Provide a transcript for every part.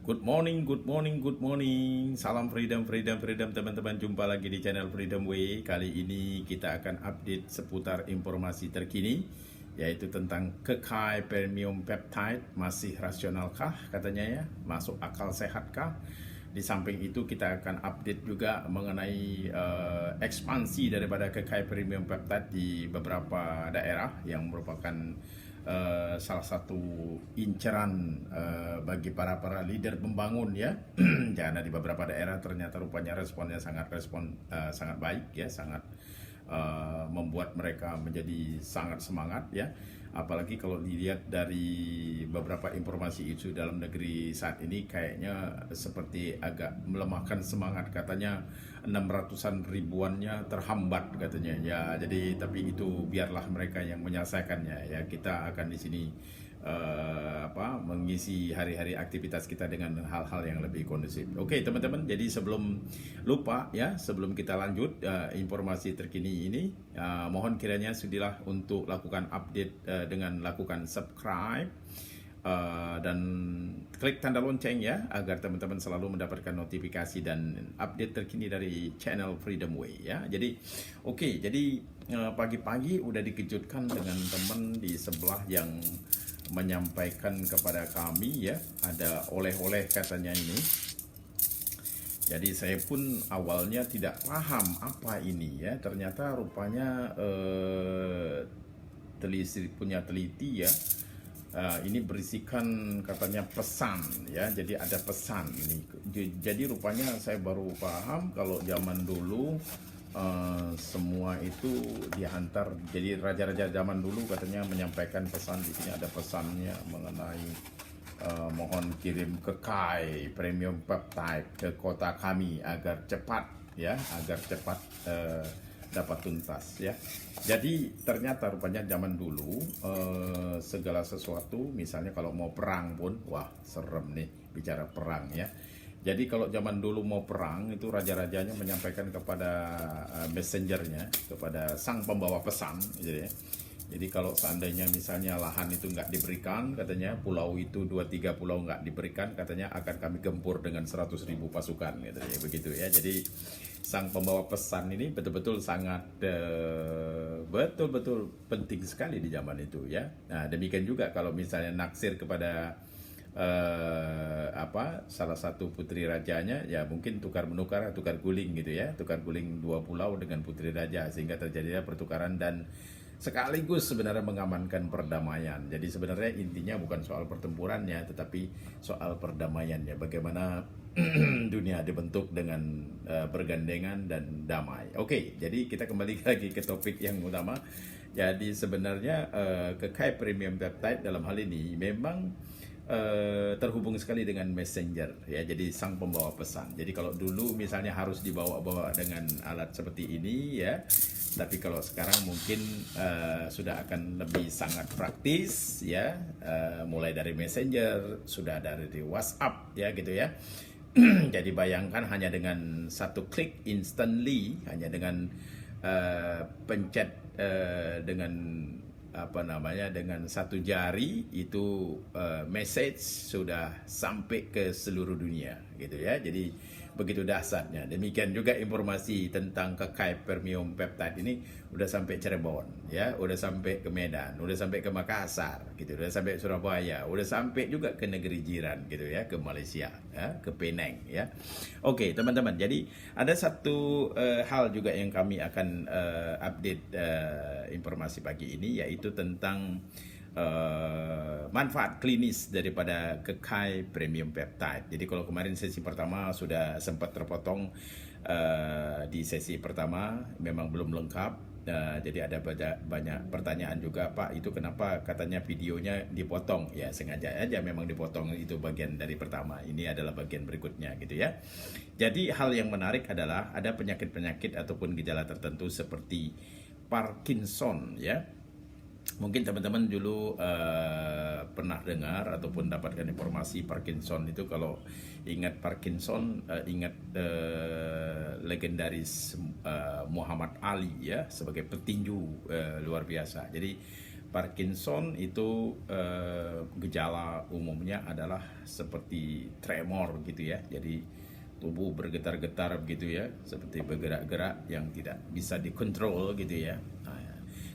Good morning, good morning, good morning. Salam freedom, freedom, freedom teman-teman. Jumpa lagi di channel Freedom Way. Kali ini kita akan update seputar informasi terkini, yaitu tentang Kekai Premium Peptide. Masih rasionalkah katanya ya? Masuk akal sehatkah? Di samping itu kita akan update juga mengenai ekspansi daripada Kekai Premium Peptide di beberapa daerah yang merupakan salah satu inceran bagi para leader pembangun ya. Karena di beberapa daerah ternyata rupanya responnya sangat baik ya, sangat membuat mereka menjadi sangat semangat ya. Apalagi kalau dilihat dari beberapa informasi isu dalam negeri saat ini, kayaknya seperti agak melemahkan semangat. Katanya 600-an ribuannya terhambat katanya ya. Jadi tapi itu biarlah mereka yang menyelesaikannya ya. Kita akan di sini mengisi hari-hari aktivitas kita dengan hal-hal yang lebih kondusif. Oke teman-teman, jadi sebelum lupa ya, sebelum kita lanjut informasi terkini ini, mohon kiranya sudilah untuk lakukan update dengan lakukan subscribe dan klik tanda lonceng ya, agar teman-teman selalu mendapatkan notifikasi dan update terkini dari channel Freedom Way ya. Jadi jadi pagi-pagi udah dikejutkan dengan teman di sebelah yang menyampaikan kepada kami ya, ada oleh-oleh katanya ini. Jadi saya pun awalnya tidak paham apa ini ya, ternyata rupanya teliti ya. Ini berisikan katanya pesan ya, jadi ada pesan ini. Jadi rupanya saya baru paham kalau zaman dulu semua itu dihantar. Jadi raja-raja zaman dulu katanya menyampaikan pesan. Di sini ada pesannya mengenai mohon kirim Kekai Premium Peptide ke kota kami agar cepat ya, agar cepat dapat tuntas ya. Jadi ternyata rupanya zaman dulu segala sesuatu, misalnya kalau mau perang pun, wah serem nih bicara perang ya. Jadi kalau zaman dulu mau perang itu raja-rajanya menyampaikan kepada messengernya, kepada sang pembawa pesan gitu ya. Jadi kalau seandainya misalnya lahan itu nggak diberikan, katanya pulau itu 2-3 pulau nggak diberikan, katanya akan kami gempur dengan 100.000 pasukan gitu ya, begitu ya. Jadi sang pembawa pesan ini betul-betul sangat betul-betul penting sekali di zaman itu ya. Nah demikian juga kalau misalnya naksir kepada salah satu putri rajanya ya, mungkin tukar guling gitu ya, tukar guling 2 pulau dengan putri raja sehingga terjadinya pertukaran dan sekaligus sebenarnya mengamankan perdamaian. Jadi sebenarnya intinya bukan soal pertempurannya tetapi soal perdamaiannya, bagaimana dunia dibentuk dengan bergandengan dan damai. Oke, jadi kita kembali lagi ke topik yang utama. Jadi sebenarnya Kekai Premium Peptide dalam hal ini memang terhubung sekali dengan messenger ya, jadi sang pembawa pesan. Jadi kalau dulu misalnya harus dibawa-bawa dengan alat seperti ini ya, tapi kalau sekarang mungkin sudah akan lebih sangat praktis ya, mulai dari messenger, sudah dari WhatsApp ya gitu ya. Jadi bayangkan hanya dengan satu klik instantly, hanya dengan pencet dengan dengan satu jari itu message sudah sampai ke seluruh dunia gitu ya. Jadi begitu dahsyatnya. Demikian juga informasi tentang Kekai Premium Peptide ini udah sampai Cirebon ya, udah sampai ke Medan, udah sampai ke Makassar gitu, udah sampai Surabaya, udah sampai juga ke negeri jiran gitu ya, ke Malaysia ya, ke Penang ya. Oke teman-teman, jadi ada satu hal juga yang kami akan update informasi pagi ini, yaitu tentang manfaat klinis daripada Kekai Premium Peptide. Jadi kalau kemarin sesi pertama sudah sempat terpotong di sesi pertama, memang belum lengkap. Jadi ada banyak pertanyaan juga, Pak itu kenapa katanya videonya dipotong? Ya sengaja aja memang dipotong, itu bagian dari pertama, ini adalah bagian berikutnya gitu ya. Jadi hal yang menarik adalah ada penyakit-penyakit ataupun gejala tertentu seperti Parkinson ya. Mungkin teman-teman dulu pernah dengar ataupun dapatkan informasi Parkinson itu. Kalau ingat Parkinson, ingat legendaris Muhammad Ali ya, sebagai petinju luar biasa. Jadi Parkinson itu gejala umumnya adalah seperti tremor gitu ya. Jadi tubuh bergetar-getar begitu ya, seperti bergerak-gerak yang tidak bisa dikontrol gitu ya. Nah,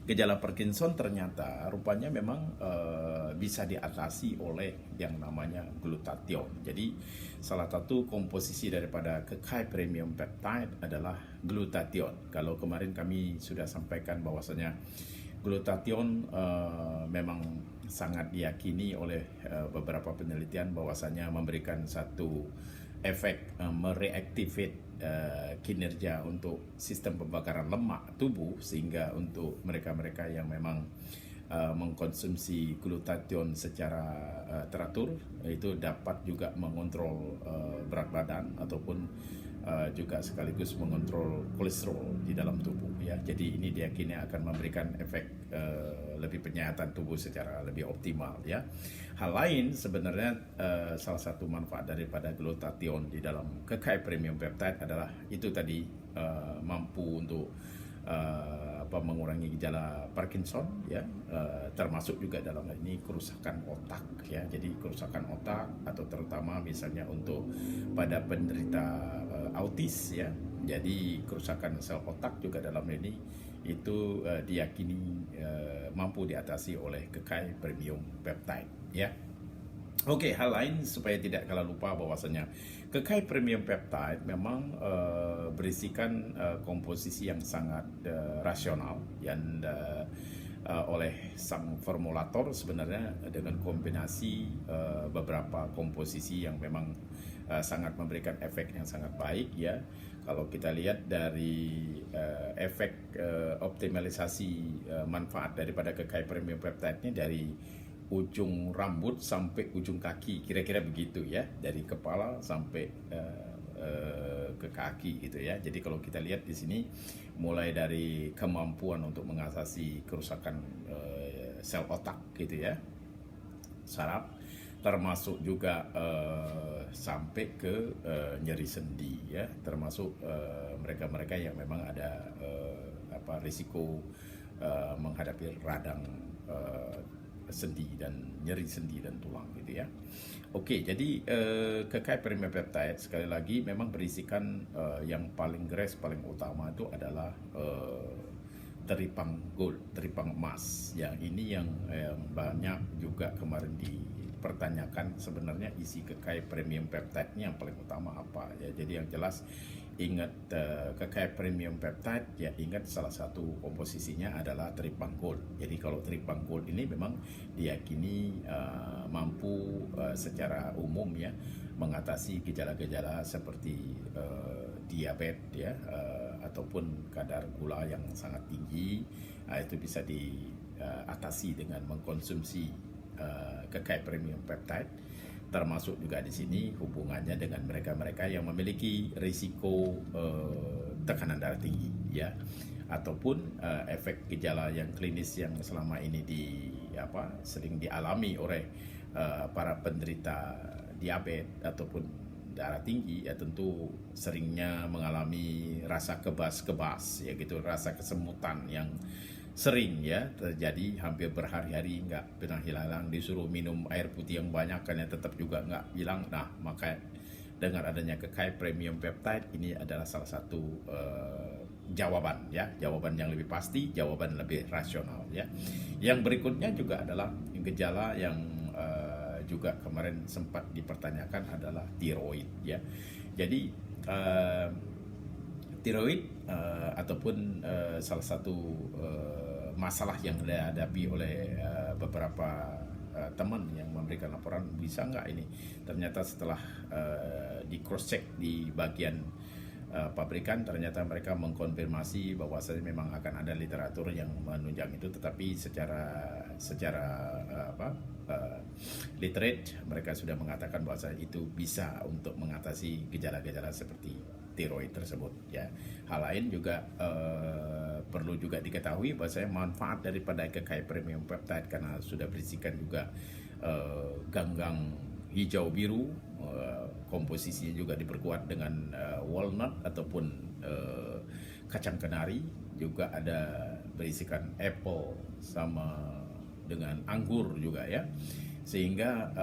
gejala Parkinson ternyata rupanya memang bisa diatasi oleh yang namanya glutathione. Jadi salah satu komposisi daripada kekay premium peptide adalah glutathione. Kalau kemarin kami sudah sampaikan bahwasanya glutathione memang sangat diyakini oleh beberapa penelitian bahwasanya memberikan satu efek mereactivate kinerja untuk sistem pembakaran lemak tubuh, sehingga untuk mereka-mereka yang memang mengkonsumsi glutathione secara teratur itu dapat juga mengontrol berat badan ataupun juga sekaligus mengontrol kolesterol di dalam tubuh ya. Jadi ini diyakini akan memberikan efek lebih penyehatan tubuh secara lebih optimal ya. Hal lain sebenarnya salah satu manfaat daripada glutathione di dalam kekay premium peptide adalah itu tadi mampu untuk mengurangi gejala Parkinson ya, termasuk juga dalam hal ini kerusakan otak ya. Jadi kerusakan otak atau terutama misalnya untuk pada penderita autis ya. Jadi kerusakan sel otak juga dalam hal ini itu diyakini mampu diatasi oleh kekay premium peptide ya. Oke, hal lain supaya tidak kalah lupa bahwasanya kekay premium peptide memang berisikan komposisi yang sangat rasional yang oleh sang formulator sebenarnya dengan kombinasi beberapa komposisi yang memang sangat memberikan efek yang sangat baik ya. Kalau kita lihat dari efek optimalisasi manfaat daripada kekay premium peptide ini dari ujung rambut sampai ujung kaki, kira-kira begitu ya, dari kepala sampai ke kaki gitu ya. Jadi kalau kita lihat di sini mulai dari kemampuan untuk mengatasi kerusakan sel otak gitu ya, saraf, termasuk juga sampai ke nyeri sendi ya, termasuk mereka-mereka yang memang ada risiko menghadapi radang sendi dan nyeri sendi dan tulang gitu ya. Oke, jadi kekay premium peptide sekali lagi memang berisikan yang paling paling utama itu adalah teripang gold, teripang emas. Yang ini yang banyak juga kemarin dipertanyakan sebenarnya isi kekay premium peptide-nya yang paling utama apa ya. Jadi yang jelas ingat kekay premium peptide ya, ingat salah satu komposisinya adalah teripang gold. Jadi kalau teripang gold ini memang diyakini mampu secara umum ya mengatasi gejala-gejala seperti diabetes ya, ataupun kadar gula yang sangat tinggi. Itu bisa diatasi dengan mengkonsumsi kekay premium peptide, termasuk juga di sini hubungannya dengan mereka-mereka yang memiliki risiko tekanan darah tinggi ya, ataupun efek gejala yang klinis yang selama ini sering dialami oleh para penderita diabetes ataupun darah tinggi ya, tentu seringnya mengalami rasa kebas-kebas ya gitu, rasa kesemutan yang sering ya terjadi hampir berhari-hari nggak pernah hilang, disuruh minum air putih yang banyak kan ya tetap juga nggak hilang. Nah, maka dengan adanya kekay premium peptide ini adalah salah satu jawaban ya, jawaban yang lebih pasti, jawaban lebih rasional ya. Yang berikutnya juga adalah gejala yang juga kemarin sempat dipertanyakan adalah tiroid ya. Jadi tiroid ataupun salah satu masalah yang dihadapi oleh beberapa teman yang memberikan laporan, bisa nggak ini ternyata setelah di cross check di bagian pabrikan ternyata mereka mengkonfirmasi bahwasanya memang akan ada literatur yang menunjang itu, tetapi secara literate mereka sudah mengatakan bahwa itu bisa untuk mengatasi gejala-gejala seperti tiroid tersebut ya. Hal lain juga perlu juga diketahui bahwasanya manfaat daripada kekay premium peptide karena sudah berisikan juga ganggang hijau biru, komposisinya juga diperkuat dengan walnut ataupun kacang kenari, juga ada berisikan apple sama dengan anggur juga ya, sehingga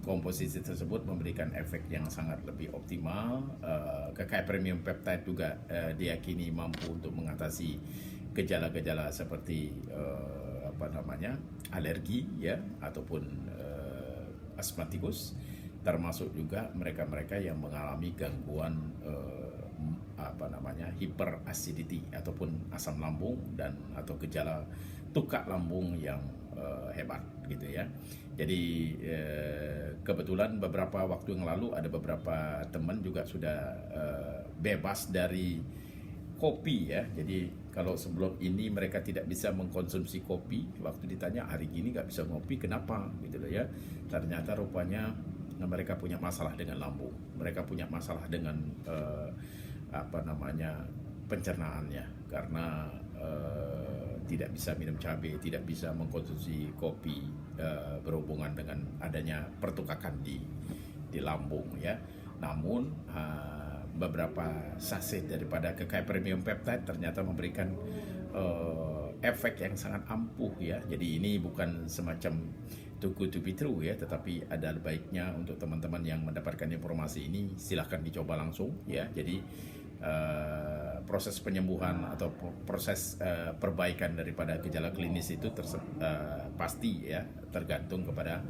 komposisi tersebut memberikan efek yang sangat lebih optimal. Kekaya premium peptide juga diyakini mampu untuk mengatasi gejala-gejala seperti alergi ya, ataupun asmatikus, termasuk juga mereka-mereka yang mengalami gangguan hyperacidity ataupun asam lambung dan atau gejala tukak lambung yang hebat gitu ya. Jadi kebetulan beberapa waktu yang lalu ada beberapa teman juga sudah bebas dari kopi ya. Jadi kalau sebelum ini mereka tidak bisa mengkonsumsi kopi, waktu ditanya hari gini nggak bisa ngopi, kenapa gitu loh ya. Ternyata rupanya mereka punya masalah dengan lambung, mereka punya masalah dengan pencernaannya, karena tidak bisa minum cabai, tidak bisa mengkonsumsi kopi, berhubungan dengan adanya pertukakan di lambung ya. Namun beberapa saset daripada kekaya premium peptide ternyata memberikan efek yang sangat ampuh ya. Jadi ini bukan semacam too good to be true ya, tetapi ada baiknya untuk teman-teman yang mendapatkan informasi ini silahkan dicoba langsung ya. Jadi proses penyembuhan atau proses perbaikan daripada gejala klinis itu pasti ya tergantung kepada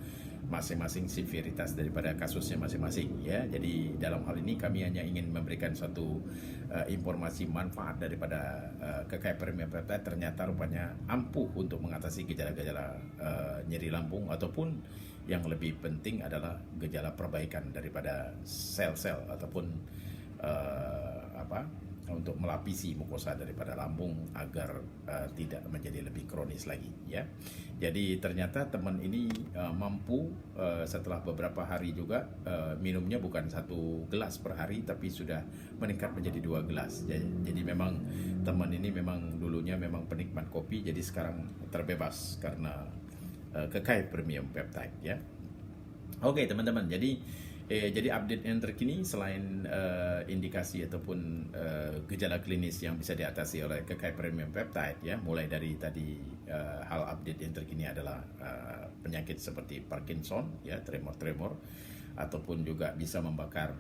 masing-masing severitas daripada kasusnya masing-masing ya. Jadi dalam hal ini kami hanya ingin memberikan suatu informasi manfaat daripada kekaya premium peptide. Ternyata rupanya ampuh untuk mengatasi gejala-gejala nyeri lambung, ataupun yang lebih penting adalah gejala perbaikan daripada sel-sel ataupun untuk melapisi mukosa daripada lambung agar tidak menjadi lebih kronis lagi ya. Jadi ternyata teman ini mampu setelah beberapa hari juga minumnya bukan 1 gelas per hari, tapi sudah meningkat menjadi 2 gelas. Jadi memang teman ini memang dulunya memang penikmat kopi, jadi sekarang terbebas karena kekaya premium peptide ya. Oke teman-teman, jadi update yang terkini selain indikasi ataupun gejala klinis yang bisa diatasi oleh kekaya premium peptide ya, mulai dari tadi hal update yang terkini adalah penyakit seperti Parkinson ya, tremor-tremor, ataupun juga bisa membakar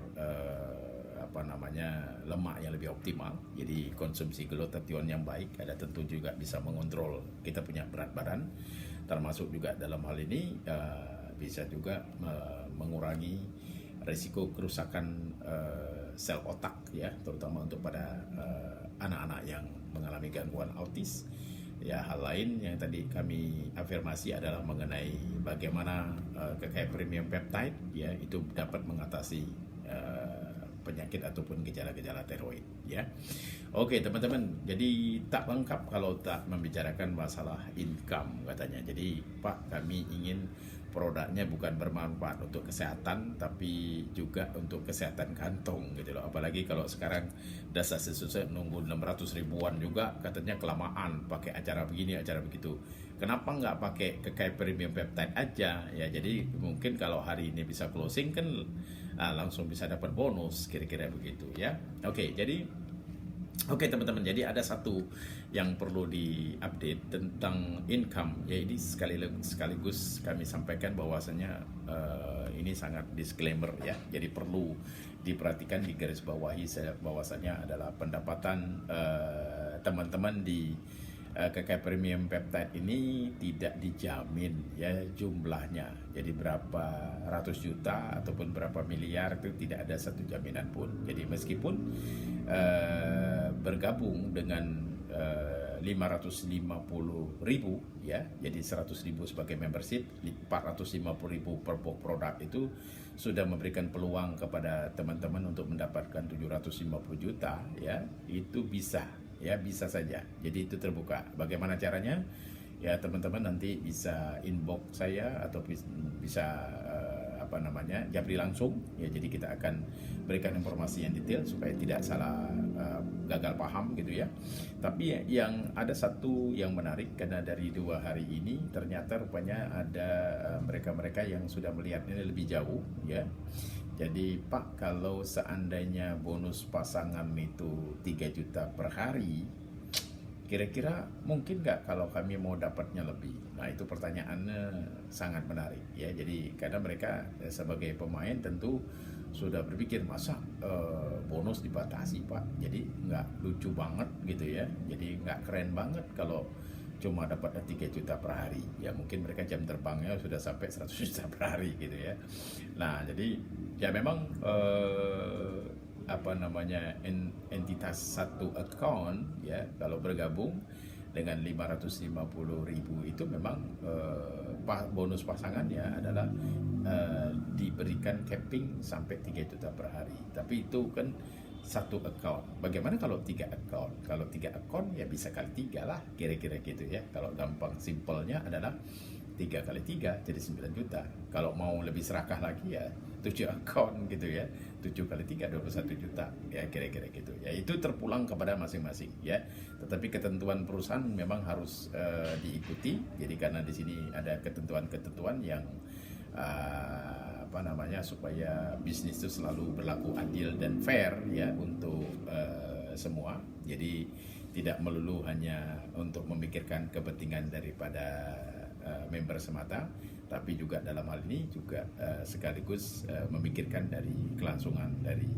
lemak yang lebih optimal. Jadi konsumsi glutathione yang baik ada tentu juga bisa mengontrol kita punya berat badan, termasuk juga dalam hal ini bisa juga mengurangi risiko kerusakan sel otak ya, terutama untuk pada anak-anak yang mengalami gangguan autis. Ya, hal lain yang tadi kami afirmasi adalah mengenai bagaimana kekaya premium peptide ya itu dapat mengatasi penyakit ataupun gejala-gejala tiroid ya. Oke teman-teman, jadi tak lengkap kalau tak membicarakan masalah income katanya. Jadi Pak, kami ingin produknya bukan bermanfaat untuk kesehatan tapi juga untuk kesehatan kantong gitu loh. Apalagi kalau sekarang dasar sesusah nunggu 600 ribuan juga katanya kelamaan pakai acara begini acara begitu. Kenapa nggak pakai kekaya premium peptide aja ya? Jadi mungkin kalau hari ini bisa closing kan langsung bisa dapat bonus kira-kira begitu ya. Oke teman-teman, jadi ada satu yang perlu diupdate tentang income ya. Ini sekaligus kami sampaikan bahwasanya ini sangat disclaimer ya. Jadi perlu diperhatikan, digarisbawahi bahwasanya adalah pendapatan teman-teman di kekaya premium peptide ini tidak dijamin ya jumlahnya. Jadi berapa ratus juta ataupun berapa miliar itu tidak ada satu jaminan pun. Jadi meskipun bergabung dengan 550.000 ya, jadi 100.000 sebagai membership, 450.000 per produk itu sudah memberikan peluang kepada teman-teman untuk mendapatkan 750 juta ya. Itu bisa ya, bisa saja. Jadi itu terbuka. Bagaimana caranya? Ya teman-teman nanti bisa inbox saya atau bisa japri langsung ya. Jadi kita akan berikan informasi yang detail supaya tidak salah gagal paham gitu ya. Tapi yang ada satu yang menarik, karena dari 2 hari ini ternyata rupanya ada mereka-mereka yang sudah melihat ini lebih jauh ya. Jadi Pak, kalau seandainya bonus pasangan itu 3 juta per hari, kira-kira mungkin nggak kalau kami mau dapatnya lebih? Nah, itu pertanyaannya sangat menarik ya. Jadi karena mereka sebagai pemain tentu sudah berpikir, masa bonus dibatasi Pak, jadi nggak lucu banget gitu ya, jadi nggak keren banget kalau cuma dapat 3 juta per hari. Ya mungkin mereka jam terbangnya sudah sampai 100 juta per hari gitu ya. Nah, jadi ya memang apa namanya, entitas satu account ya kalau bergabung dengan 550.000 itu memang bonus pasangannya adalah diberikan capping sampai 3 juta per hari. Tapi itu kan satu account. Bagaimana kalau 3 account? Kalau 3 account ya bisa kali 3 lah, kira-kira gitu ya. Kalau gampang simpelnya adalah 3 kali 3 jadi 9 juta. Kalau mau lebih serakah lagi ya 7 account gitu ya. 7 kali 3 21 juta ya, kira-kira gitu. Ya itu terpulang kepada masing-masing ya. Tetapi ketentuan perusahaan memang harus diikuti. Jadi karena di sini ada ketentuan-ketentuan yang apa namanya, supaya bisnis itu selalu berlaku adil dan fair ya untuk semua. Jadi tidak melulu hanya untuk memikirkan kepentingan daripada member semata, tapi juga dalam hal ini juga sekaligus memikirkan dari kelangsungan dari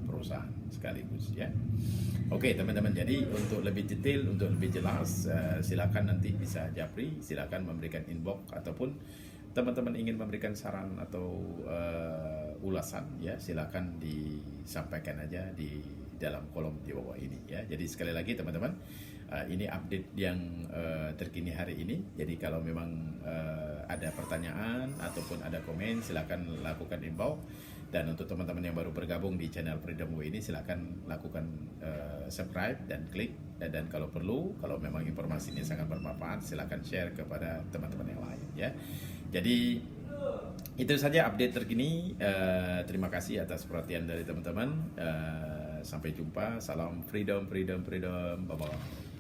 perusahaan sekaligus ya. Oke teman-teman, jadi untuk lebih detail, untuk lebih jelas silakan nanti bisa japri, silakan memberikan inbox, ataupun teman-teman ingin memberikan saran atau ulasan ya, silakan disampaikan aja di dalam kolom di bawah ini ya. Jadi sekali lagi teman-teman, ini update yang terkini hari ini. Jadi kalau memang ada pertanyaan ataupun ada komen, silakan lakukan inbox. Dan untuk teman-teman yang baru bergabung di channel Freedom Way ini, silakan lakukan subscribe dan klik. Dan kalau perlu, kalau memang informasi ini sangat bermanfaat, silakan share kepada teman-teman yang lain ya. Jadi itu saja update terkini. Terima kasih atas perhatian dari teman-teman. Sampai jumpa. Salam freedom, freedom, freedom. Bye-bye.